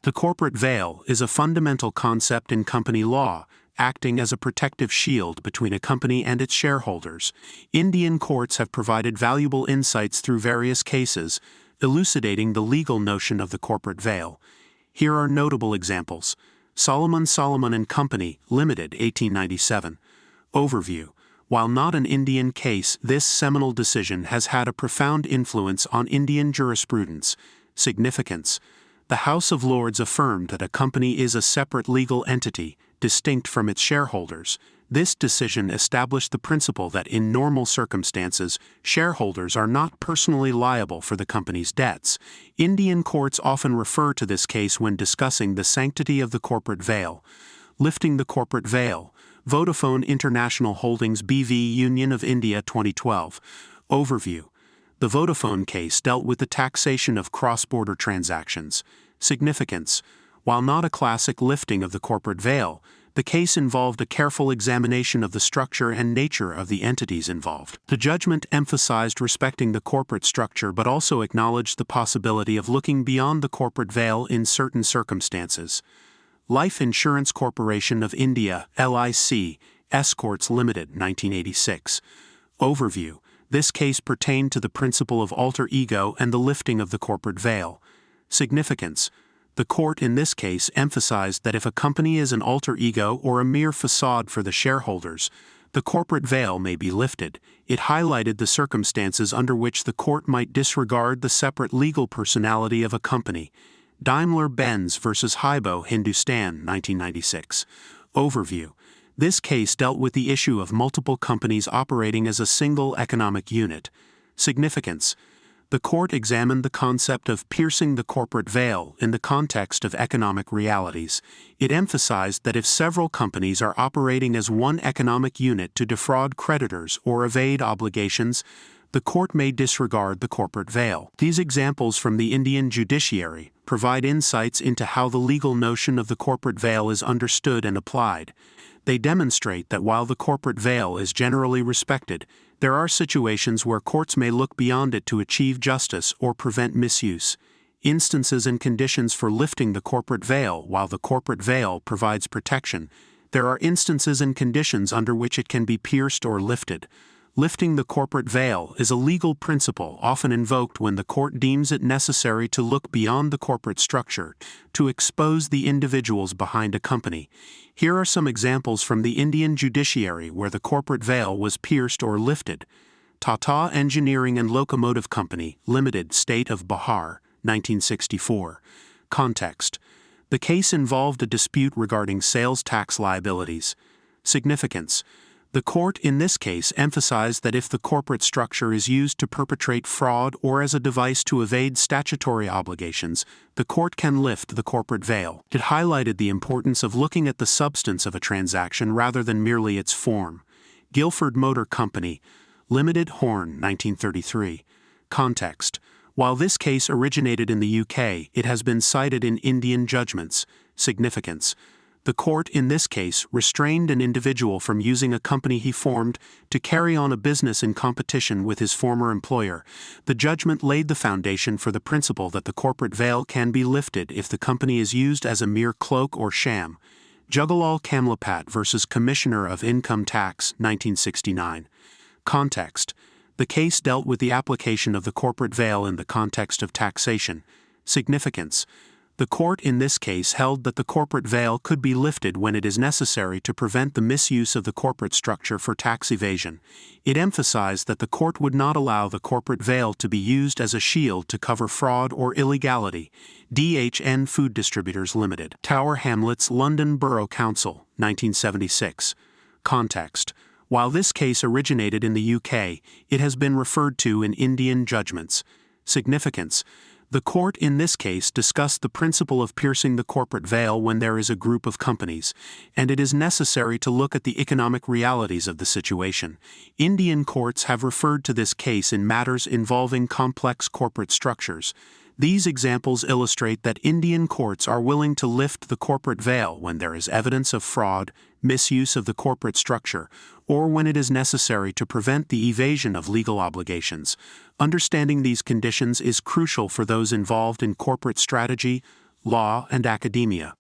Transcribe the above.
The corporate veil is a fundamental concept in company law, acting as a protective shield between a company and its shareholders. Indian courts have provided valuable insights through various cases, elucidating the legal notion of the corporate veil. Here are notable examples. Solomon and Company, Limited, 1897. Overview. While not an Indian case, this seminal decision has had a profound influence on Indian jurisprudence. Significance. The House of Lords affirmed that a company is a separate legal entity, distinct from its shareholders. This decision established the principle that in normal circumstances, shareholders are not personally liable for the company's debts. Indian courts often refer to this case when discussing the sanctity of the corporate veil. Lifting the corporate veil. Vodafone International Holdings BV Union of India 2012. Overview. The Vodafone case dealt with the taxation of cross-border transactions. Significance. While not a classic lifting of the corporate veil, the case involved a careful examination of the structure and nature of the entities involved. The judgment emphasized respecting the corporate structure but also acknowledged the possibility of looking beyond the corporate veil in certain circumstances. Life Insurance Corporation of India, LIC, Escorts Limited, 1986. Overview. This case pertained to the principle of alter ego and the lifting of the corporate veil. Significance. The court in this case emphasized that if a company is an alter ego or a mere facade for the shareholders, the corporate veil may be lifted. It highlighted the circumstances under which the court might disregard the separate legal personality of a company. Daimler-Benz vs. Haibo Hindustan, 1996. Overview. This case dealt with the issue of multiple companies operating as a single economic unit. Significance. The court examined the concept of piercing the corporate veil in the context of economic realities. It emphasized that if several companies are operating as one economic unit to defraud creditors or evade obligations, the court may disregard the corporate veil. These examples from the Indian judiciary provide insights into how the legal notion of the corporate veil is understood and applied. They demonstrate that while the corporate veil is generally respected, there are situations where courts may look beyond it to achieve justice or prevent misuse. Instances and conditions for lifting the corporate veil. While the corporate veil provides protection, there are instances and conditions under which it can be pierced or lifted. Lifting the corporate veil is a legal principle often invoked when the court deems it necessary to look beyond the corporate structure, to expose the individuals behind a company. Here are some examples from the Indian judiciary where the corporate veil was pierced or lifted. Tata Engineering and Locomotive Company, Limited, State of Bihar, 1964. Context. The case involved a dispute regarding sales tax liabilities. Significance. The court in this case emphasized that if the corporate structure is used to perpetrate fraud or as a device to evade statutory obligations, the court can lift the corporate veil. It highlighted the importance of looking at the substance of a transaction rather than merely its form. Guilford Motor Company, Limited, Horn, 1933. Context. While this case originated in the UK, it has been cited in Indian judgments. Significance. The court in this case restrained an individual from using a company he formed to carry on a business in competition with his former employer. The judgment laid the foundation for the principle that the corporate veil can be lifted if the company is used as a mere cloak or sham. Jugalal Kamlapat vs. Commissioner of Income Tax, 1969. Context. The case dealt with the application of the corporate veil in the context of taxation. Significance. The court in this case held that the corporate veil could be lifted when it is necessary to prevent the misuse of the corporate structure for tax evasion. It emphasized that the court would not allow the corporate veil to be used as a shield to cover fraud or illegality. DHN Food Distributors Limited, Tower Hamlets, London Borough Council, 1976. Context. While this case originated in the UK, it has been referred to in Indian judgments. Significance. The court in this case discussed the principle of piercing the corporate veil when there is a group of companies, and it is necessary to look at the economic realities of the situation. Indian courts have referred to this case in matters involving complex corporate structures. These examples illustrate that Indian courts are willing to lift the corporate veil when there is evidence of fraud, misuse of the corporate structure, or when it is necessary to prevent the evasion of legal obligations. Understanding these conditions is crucial for those involved in corporate strategy, law, and academia.